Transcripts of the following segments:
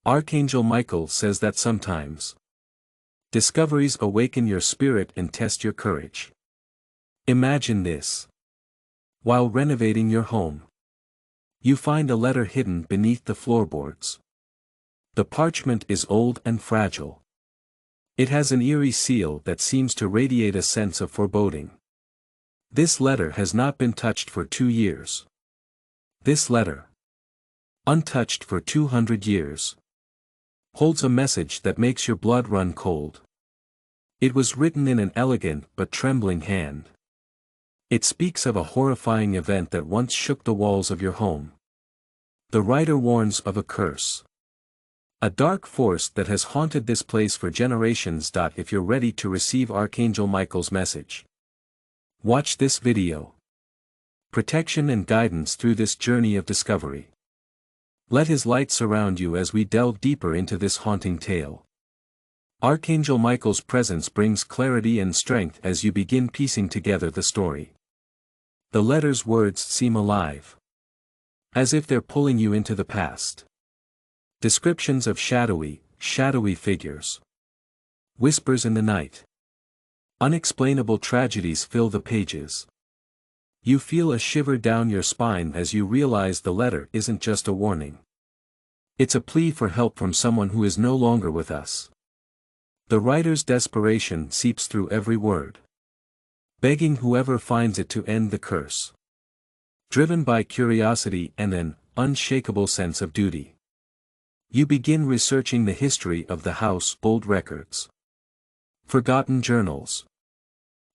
Archangel Michael says that sometimes discoveries awaken your spirit and test your courage. Imagine this. While renovating your home, you find a letter hidden beneath the floorboards. The parchment is old and fragile. It has an eerie seal that seems to radiate a sense of foreboding. This letter has not been touched for 2 years. This letter, untouched for 200 years, holds a message that makes your blood run cold. It was written in an elegant but trembling hand. It speaks of a horrifying event that once shook the walls of your home. The writer warns of a curse, a dark force that has haunted this place for generations. If you're ready to receive Archangel Michael's message, watch this video. Protection and guidance through this journey of discovery. Let his light surround you as we delve deeper into this haunting tale. Archangel Michael's presence brings clarity and strength as you begin piecing together the story. The letter's words seem alive, as if they're pulling you into the past. Descriptions of shadowy figures. Whispers in the night. Unexplainable tragedies fill the pages. You feel a shiver down your spine as you realize the letter isn't just a warning. It's a plea for help from someone who is no longer with us. The writer's desperation seeps through every word, begging whoever finds it to end the curse. Driven by curiosity and an unshakable sense of duty, you begin researching the history of the house. Old records, forgotten journals,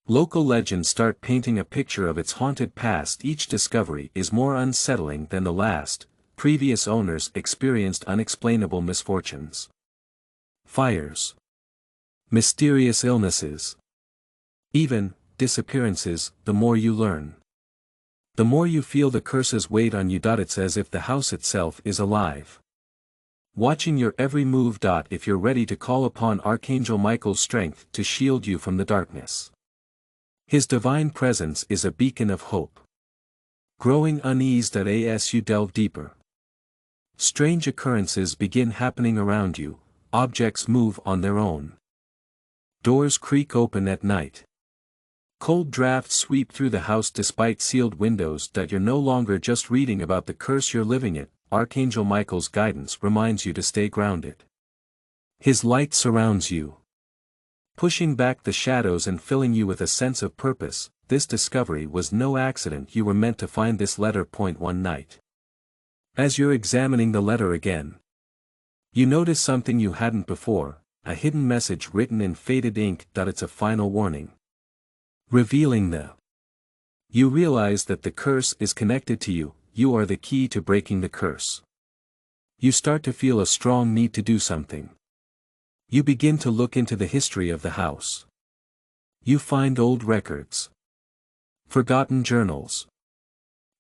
local legends start painting a picture of its haunted past. Each discovery is more unsettling than the last. Previous owners experienced unexplainable misfortunes, fires, mysterious illnesses, even disappearances. The more you learn, the more you feel the curse's weight on you. It's as if the house itself is alive, watching your every move. If you're ready to call upon Archangel Michael's strength to shield you from the darkness, his divine presence is a beacon of hope. Growing unease. As you delve deeper, strange occurrences begin happening around you. Objects move on their own. Doors creak open at night. Cold drafts sweep through the house despite sealed windows. You're no longer just reading about the curse, you're living it. Archangel Michael's guidance reminds you to stay grounded. His light surrounds you, pushing back the shadows and filling you with a sense of purpose. This discovery was no accident. You were meant to find this letter. One night, as you're examining the letter again, you notice something you hadn't before, a hidden message written in faded ink. It's a final warning, revealing you realize that the curse is connected to you. You are the key to breaking the curse. You start to feel a strong need to do something. You begin to look into the history of the house. You find old records, forgotten journals,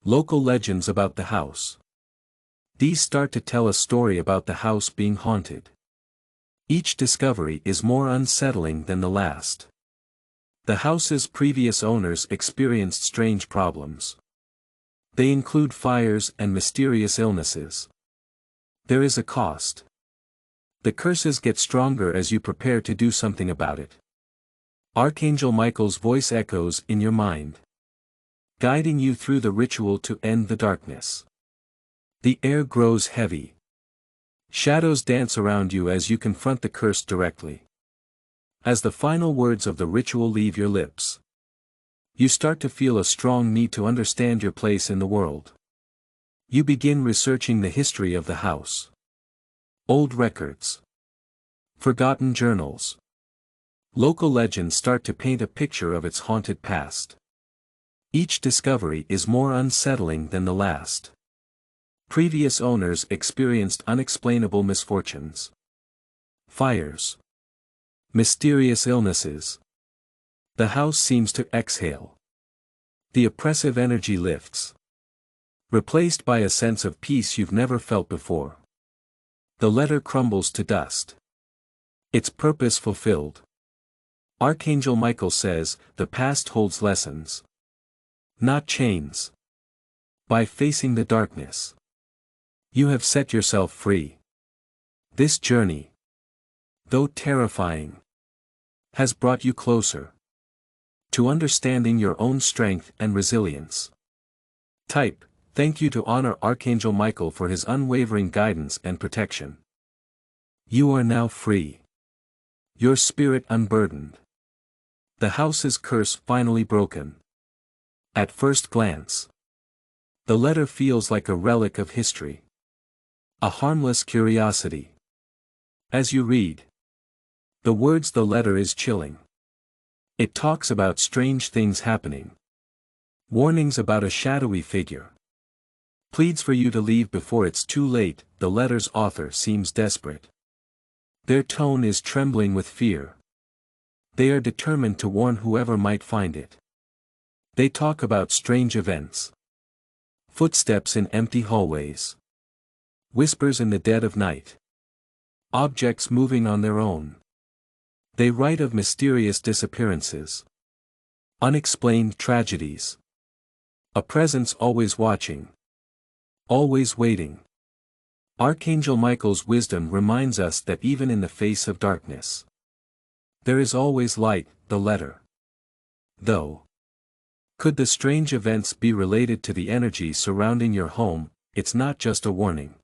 local legends about the house. These start to tell a story about the house being haunted. Each discovery is more unsettling than the last. The house's previous owners experienced strange problems. They include fires and mysterious illnesses. There is a cost. The curses get stronger as you prepare to do something about it. Archangel Michael's voice echoes in your mind, guiding you through the ritual to end the darkness. The air grows heavy. Shadows dance around you as you confront the curse directly. As the final words of the ritual leave your lips, you start to feel a strong need to understand your place in the world. You begin researching the history of the house. Old records, forgotten journals, local legends start to paint a picture of its haunted past. Each discovery is more unsettling than the last. Previous owners experienced unexplainable misfortunes, fires, mysterious illnesses. The house seems to exhale. The oppressive energy lifts, replaced by a sense of peace you've never felt before. The letter crumbles to dust, its purpose fulfilled. Archangel Michael says, the past holds lessons, not chains. By facing the darkness, you have set yourself free. This journey, though terrifying, has brought you closer to understanding your own strength and resilience. Type, thank you to honor Archangel Michael for his unwavering guidance and protection. You are now free. Your spirit unburdened. The house's curse finally broken. At first glance, the letter feels like a relic of history. A harmless curiosity. As you read the words, the letter is chilling. It talks about strange things happening. Warnings about a shadowy figure. Pleads for you to leave before it's too late. The letter's author seems desperate. Their tone is trembling with fear. They are determined to warn whoever might find it. They talk about strange events. Footsteps in empty hallways. Whispers in the dead of night. Objects moving on their own. They write of mysterious disappearances. Unexplained tragedies. A presence always watching. Always waiting. Archangel Michael's wisdom reminds us that even in the face of darkness, there is always light. The letter, though, could the strange events be related to the energy surrounding your home? It's not just a warning.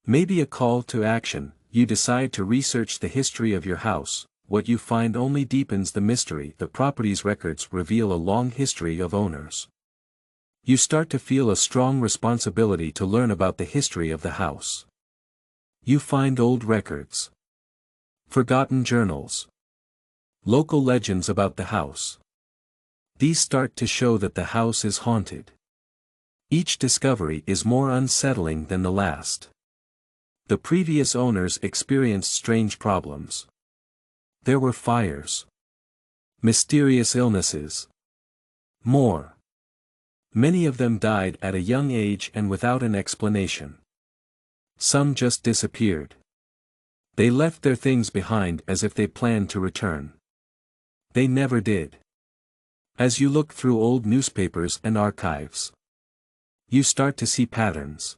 Maybe a call to action. You decide to research the history of your house. What you find only deepens the mystery. The property's records reveal a long history of owners. You start to feel a strong responsibility to learn about the history of the house. You find old records, forgotten journals, local legends about the house. These start to show that the house is haunted. Each discovery is more unsettling than the last. The previous owners experienced strange problems. There were fires, mysterious illnesses. More. Many of them died at a young age and without an explanation. Some just disappeared. They left their things behind as if they planned to return. They never did. As you look through old newspapers and archives, you start to see patterns.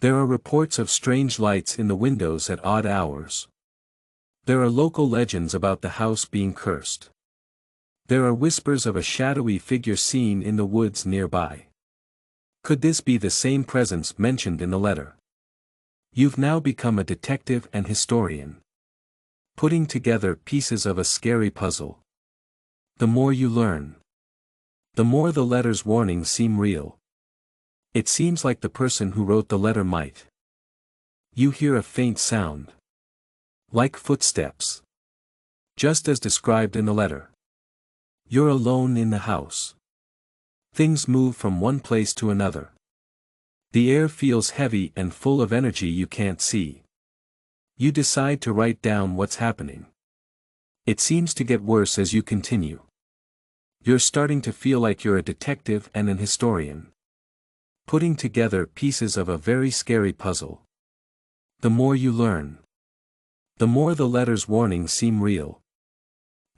There are reports of strange lights in the windows at odd hours. There are local legends about the house being cursed. There are whispers of a shadowy figure seen in the woods nearby. Could this be the same presence mentioned in the letter? You've now become a detective and historian, putting together pieces of a scary puzzle. The more you learn, the more the letter's warnings seem real. It seems like the person who wrote the letter might. You hear a faint sound, like footsteps, just as described in the letter. You're alone in the house. Things move from one place to another. The air feels heavy and full of energy you can't see. You decide to write down what's happening. It seems to get worse as you continue. You're starting to feel like you're a detective and an historian, putting together pieces of a very scary puzzle. The more you learn, the more the letter's warnings seem real.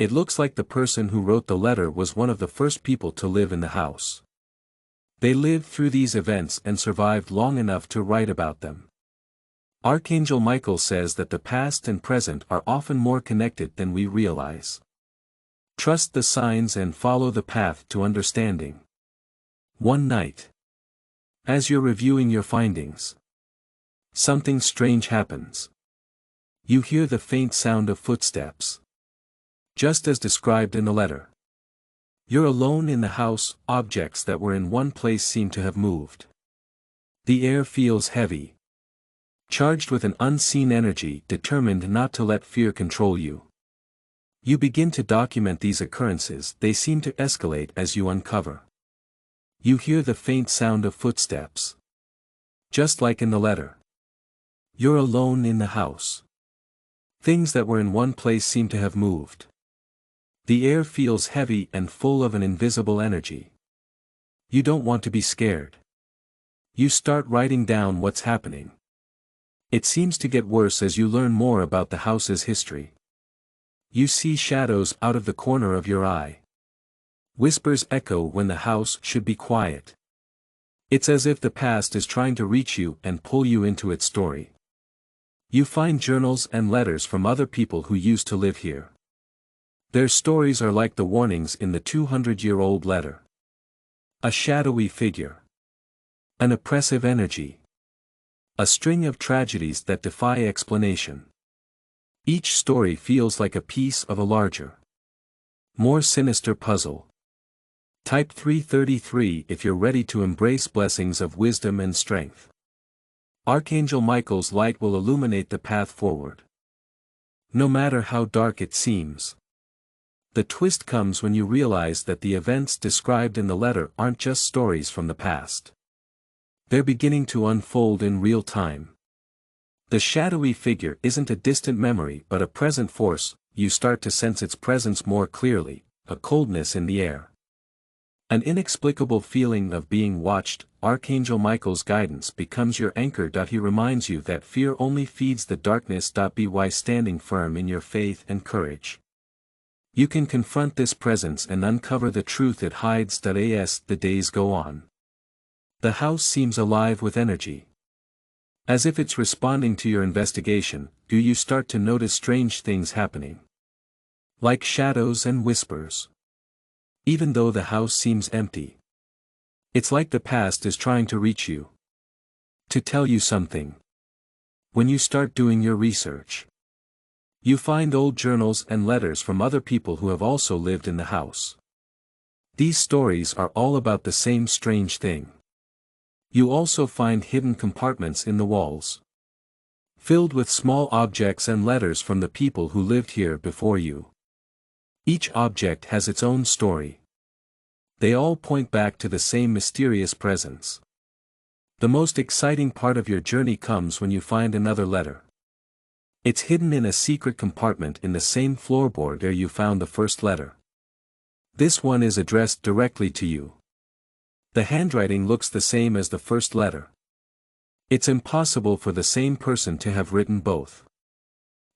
It looks like the person who wrote the letter was one of the first people to live in the house. They lived through these events and survived long enough to write about them. Archangel Michael says that the past and present are often more connected than we realize. Trust the signs and follow the path to understanding. One night, as you're reviewing your findings, something strange happens. You hear the faint sound of footsteps, just as described in the letter. You're alone in the house. Objects that were in one place seem to have moved. The air feels heavy, charged with an unseen energy, determined not to let fear control you. You begin to document these occurrences. They seem to escalate as you uncover. You hear the faint sound of footsteps, just like in the letter. You're alone in the house. Things that were in one place seem to have moved. The air feels heavy and full of an invisible energy. You don't want to be scared. You start writing down what's happening. It seems to get worse as you learn more about the house's history. You see shadows out of the corner of your eye. Whispers echo when the house should be quiet. It's as if the past is trying to reach you and pull you into its story. You find journals and letters from other people who used to live here. Their stories are like the warnings in the 200-year-old letter. A shadowy figure. An oppressive energy. A string of tragedies that defy explanation. Each story feels like a piece of a larger, more sinister puzzle. Type 333 if you're ready to embrace blessings of wisdom and strength. Archangel Michael's light will illuminate the path forward. No matter how dark it seems. The twist comes when you realize that the events described in the letter aren't just stories from the past. They're beginning to unfold in real time. The shadowy figure isn't a distant memory but a present force. You start to sense its presence more clearly, a coldness in the air. An inexplicable feeling of being watched. Archangel Michael's guidance becomes your anchor. He reminds you that fear only feeds the darkness. Be wise, standing firm in your faith and courage. You can confront this presence and uncover the truth it hides. As the days go on, the house seems alive with energy. As if it's responding to your investigation, you start to notice strange things happening. Like shadows and whispers. Even though the house seems empty. It's like the past is trying to reach you. To tell you something. When you start doing your research, you find old journals and letters from other people who have also lived in the house. These stories are all about the same strange thing. You also find hidden compartments in the walls, filled with small objects and letters from the people who lived here before you. Each object has its own story. They all point back to the same mysterious presence. The most exciting part of your journey comes when you find another letter. It's hidden in a secret compartment in the same floorboard where you found the first letter. This one is addressed directly to you. The handwriting looks the same as the first letter. It's impossible for the same person to have written both.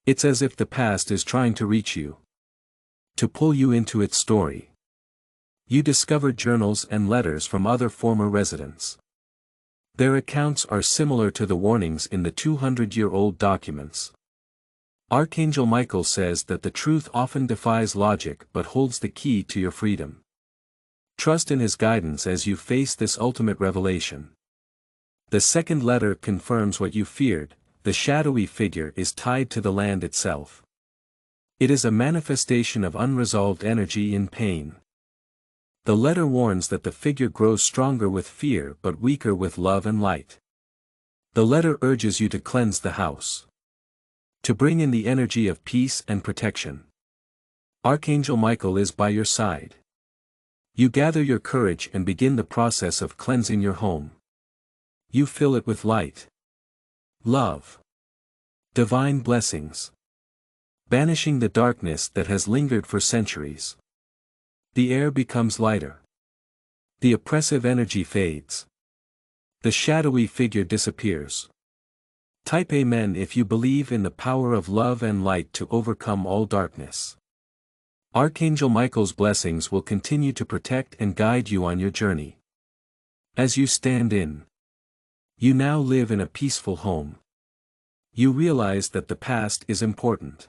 It's as if the past is trying to reach you, to pull you into its story. You discover journals and letters from other former residents. Their accounts are similar to the warnings in the 200-year-old documents. Archangel Michael says that the truth often defies logic but holds the key to your freedom. Trust in his guidance as you face this ultimate revelation. The second letter confirms what you feared. The shadowy figure is tied to the land itself. It is a manifestation of unresolved energy in pain. The letter warns that the figure grows stronger with fear but weaker with love and light. The letter urges you to cleanse the house, to bring in the energy of peace and protection. Archangel Michael is by your side. You gather your courage and begin the process of cleansing your home. You fill it with light, love, divine blessings, banishing the darkness that has lingered for centuries. The air becomes lighter. The oppressive energy fades. The shadowy figure disappears. Type Amen if you believe in the power of love and light to overcome all darkness. Archangel Michael's blessings will continue to protect and guide you on your journey. As you stand in, you now live in a peaceful home. You realize that the past is important.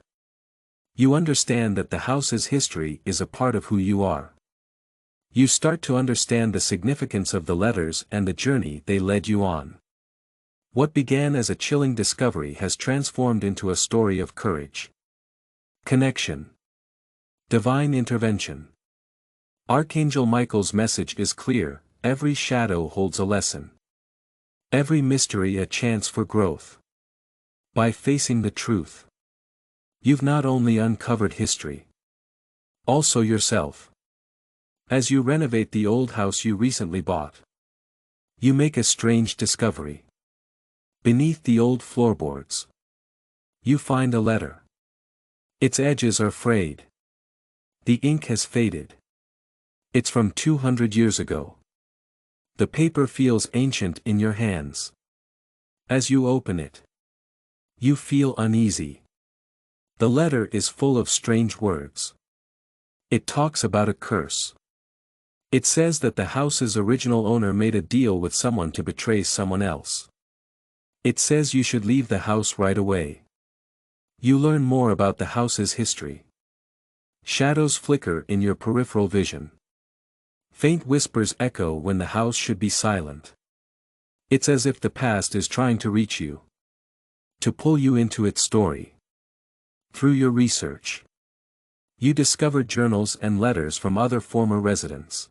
You understand that the house's history is a part of who you are. You start to understand the significance of the letters and the journey they led you on. What began as a chilling discovery has transformed into a story of courage, connection, divine intervention. Archangel Michael's message is clear: every shadow holds a lesson. Every mystery a chance for growth. By facing the truth, you've not only uncovered history, also yourself. As you renovate the old house you recently bought, you make a strange discovery. Beneath the old floorboards, you find a letter. Its edges are frayed. The ink has faded. It's from 200 years ago. The paper feels ancient in your hands. As you open it, you feel uneasy. The letter is full of strange words. It talks about a curse. It says that the house's original owner made a deal with someone to betray someone else. It says you should leave the house right away. You learn more about the house's history. Shadows flicker in your peripheral vision. Faint whispers echo when the house should be silent. It's as if the past is trying to reach you. To pull you into its story. Through your research, you discover journals and letters from other former residents.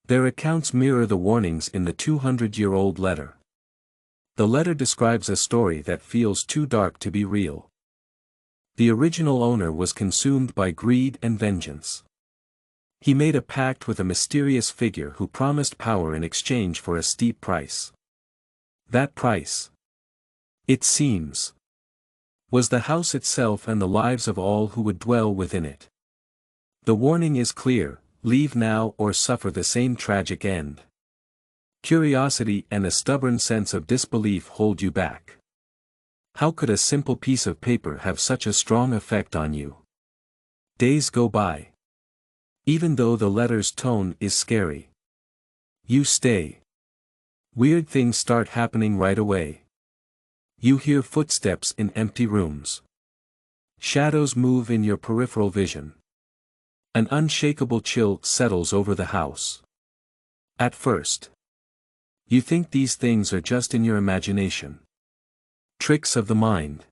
Their accounts mirror the warnings in the 200-year-old letter. The letter describes a story that feels too dark to be real. The original owner was consumed by greed and vengeance. He made a pact with a mysterious figure who promised power in exchange for a steep price. That price, it seems, was the house itself and the lives of all who would dwell within it. The warning is clear: leave now or suffer the same tragic end. Curiosity and a stubborn sense of disbelief hold you back. How could a simple piece of paper have such a strong effect on you? Days go by. Even though the letter's tone is scary, you stay. Weird things start happening right away. You hear footsteps in empty rooms. Shadows move in your peripheral vision. An unshakable chill settles over the house. At first, you think these things are just in your imagination. Tricks of the mind.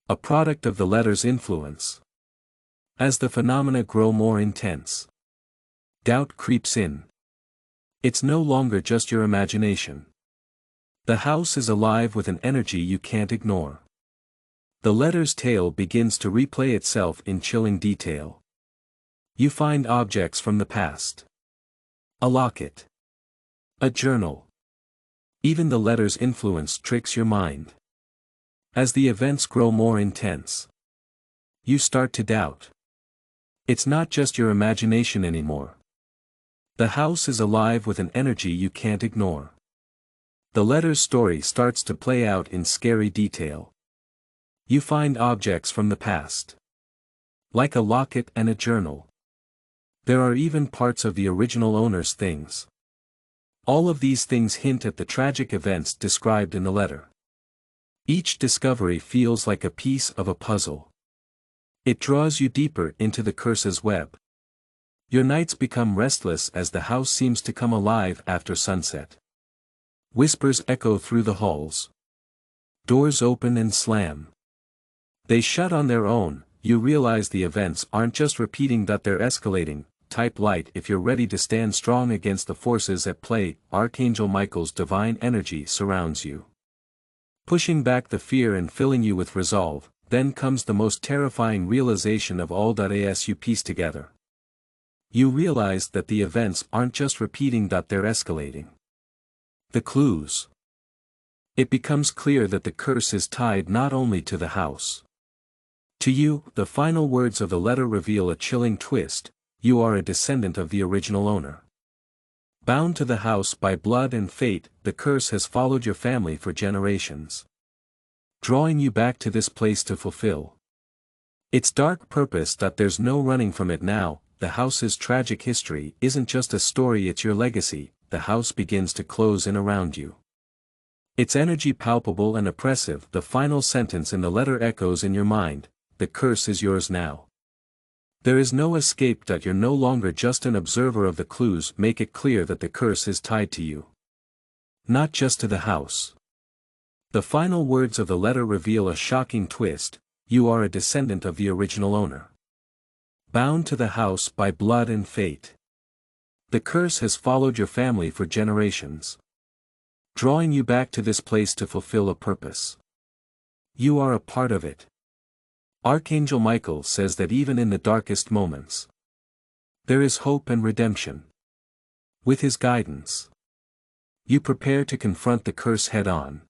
A product of the letter's influence. As the phenomena grow more intense, doubt creeps in. It's no longer just your imagination. The house is alive with an energy you can't ignore. The letter's tale begins to replay itself in chilling detail. You find objects from the past. A locket. A journal. Even the letter's influence tricks your mind. As the events grow more intense, you start to doubt. It's not just your imagination anymore. The house is alive with an energy you can't ignore. The letter's story starts to play out in scary detail. You find objects from the past, like a locket and a journal. There are even parts of the original owner's things. All of these things hint at the tragic events described in the letter. Each discovery feels like a piece of a puzzle. It draws you deeper into the curse's web. Your nights become restless as the house seems to come alive after sunset. Whispers echo through the halls. Doors open and slam. They shut on their own. You realize the events aren't just repeating, that they're escalating. Type light if you're ready to stand strong against the forces at play. Archangel Michael's divine energy surrounds you, pushing back the fear and filling you with resolve. Then comes the most terrifying realization of all. As you piece together, you realize that the events aren't just repeating, that they're escalating. The clues. It becomes clear that the curse is tied not only to the house. To you, the final words of the letter reveal a chilling twist: you are a descendant of the original owner. Bound to the house by blood and fate, the curse has followed your family for generations, drawing you back to this place to fulfill its dark purpose. That there's no running from it now. The house's tragic history isn't just a story, it's your legacy. The house begins to close in around you, its energy palpable and oppressive. The final sentence in the letter echoes in your mind: the curse is yours now. There is no escape. That you're no longer just an observer of the clues make it clear that the curse is tied to you, not just to the house. The final words of the letter reveal a shocking twist: you are a descendant of the original owner. Bound to the house by blood and fate. The curse has followed your family for generations, drawing you back to this place to fulfill a purpose. You are a part of it. Archangel Michael says that even in the darkest moments, there is hope and redemption. With his guidance, you prepare to confront the curse head-on.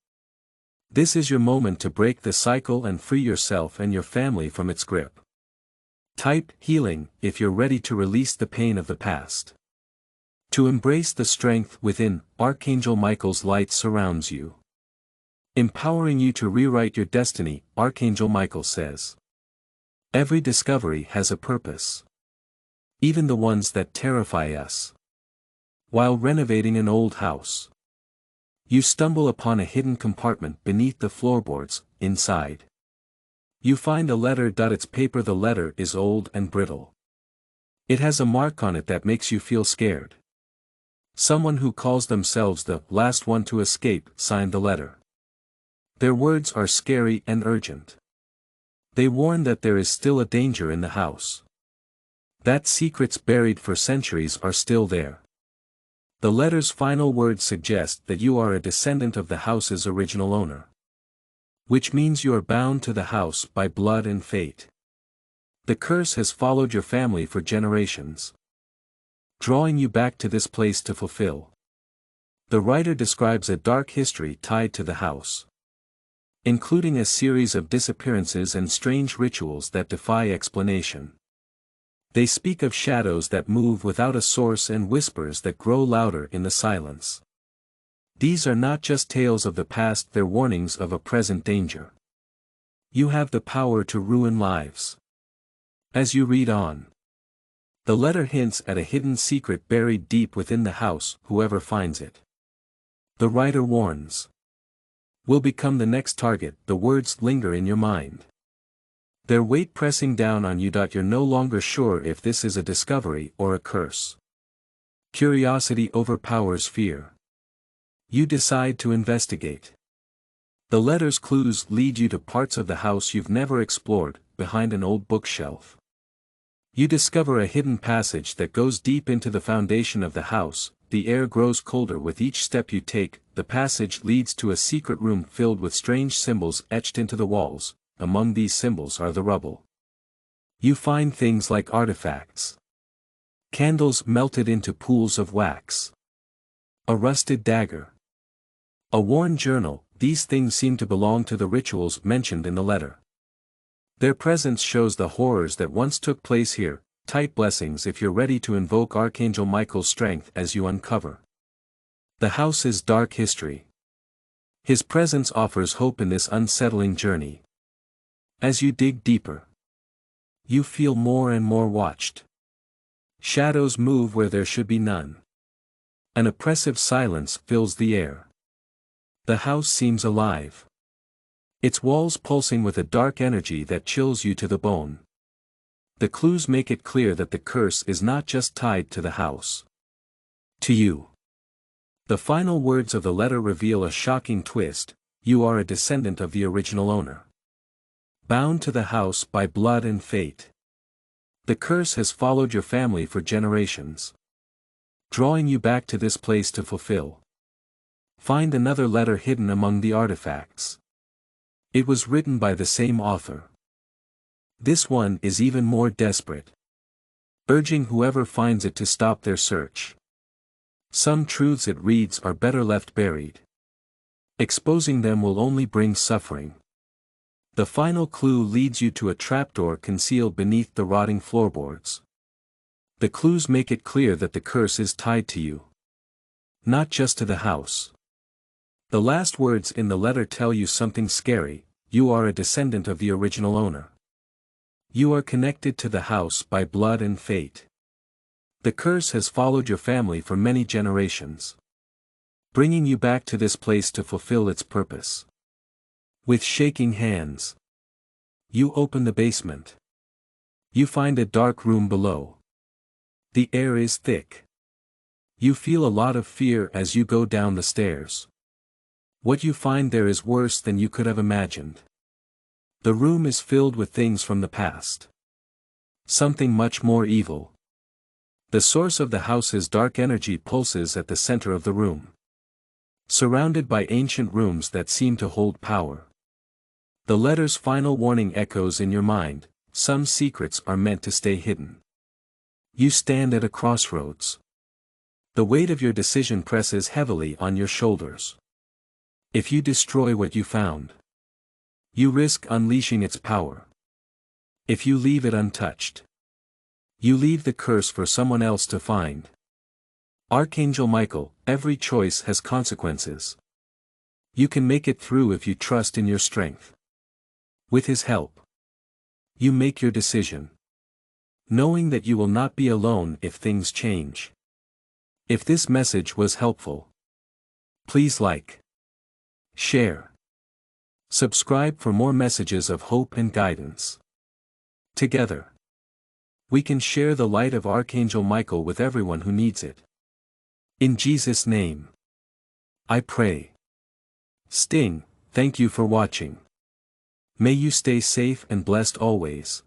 This is your moment to break the cycle and free yourself and your family from its grip. Type healing if you're ready to release the pain of the past, to embrace the strength within. Archangel Michael's light surrounds you, empowering you to rewrite your destiny. Archangel Michael says, every discovery has a purpose, even the ones that terrify us. While renovating an old house, You stumble upon a hidden compartment beneath the floorboards. Inside, you find a letter. Its paper. The letter is old and brittle. It has a mark on it that makes you feel scared. Someone who calls themselves the last one to escape signed the letter. Their words are scary and urgent. They warn that there is still a danger in the house. That secrets buried for centuries are still there. The letter's final words suggest that you are a descendant of the house's original owner. Which means you are bound to the house by blood and fate. The curse has followed your family for generations, drawing you back to this place to fulfill. The writer describes a dark history tied to the house, including a series of disappearances and strange rituals that defy explanation. They speak of shadows that move without a source and whispers that grow louder in the silence. These are not just tales of the past, they're warnings of a present danger. You have the power to ruin lives. As you read on, the letter hints at a hidden secret buried deep within the house. Whoever finds it, the writer warns, will become the next target. The words linger in your mind, their weight pressing down on you. You're no longer sure if this is a discovery or a curse. Curiosity overpowers fear. You decide to investigate. The letter's clues lead you to parts of the house you've never explored. Behind an old bookshelf, you discover a hidden passage that goes deep into the foundation of the house. The air grows colder with each step you take. The passage leads to a secret room filled with strange symbols etched into the walls. Among these symbols are the rubble. You find things like artifacts, candles melted into pools of wax, a rusted dagger, a worn journal. These things seem to belong to the rituals mentioned in the letter. Their presence shows the horrors that once took place here. Type blessings if you're ready to invoke Archangel Michael's strength as you uncover the house's dark history. His presence offers hope in this unsettling journey. As you dig deeper, you feel more and more watched. Shadows move where there should be none. An oppressive silence fills the air. The house seems alive, its walls pulsing with a dark energy that chills you to the bone. The clues make it clear that the curse is not just tied to the house, to you. The final words of the letter reveal a shocking twist. You are a descendant of the original owner, bound to the house by blood and fate. The curse has followed your family for generations, drawing you back to this place to fulfill. Find another letter hidden among the artifacts. It was written by the same author. This one is even more desperate, urging whoever finds it to stop their search. Some truths, it reads, are better left buried. Exposing them will only bring suffering. The final clue leads you to a trapdoor concealed beneath the rotting floorboards. The clues make it clear that the curse is tied to you, not just to the house. The last words in the letter tell you something scary. You are a descendant of the original owner. You are connected to the house by blood and fate. The curse has followed your family for many generations, bringing you back to this place to fulfill its purpose. With shaking hands, you open the basement. You find a dark room below. The air is thick. You feel a lot of fear as you go down the stairs. What you find there is worse than you could have imagined. The room is filled with things from the past. Something much more evil. The source of the house's dark energy pulses at the center of the room, surrounded by ancient rooms that seem to hold power. The letter's final warning echoes in your mind. Some secrets are meant to stay hidden. You stand at a crossroads. The weight of your decision presses heavily on your shoulders. If you destroy what you found, you risk unleashing its power. If you leave it untouched, you leave the curse for someone else to find. Archangel Michael, every choice has consequences. You can make it through if you trust in your strength. With his help, you make your decision, knowing that you will not be alone if things change. If this message was helpful, please like, share. Subscribe for more messages of hope and guidance. Together, we can share the light of Archangel Michael with everyone who needs it. In Jesus' name, I pray. Sting, thank you for watching. May you stay safe and blessed always.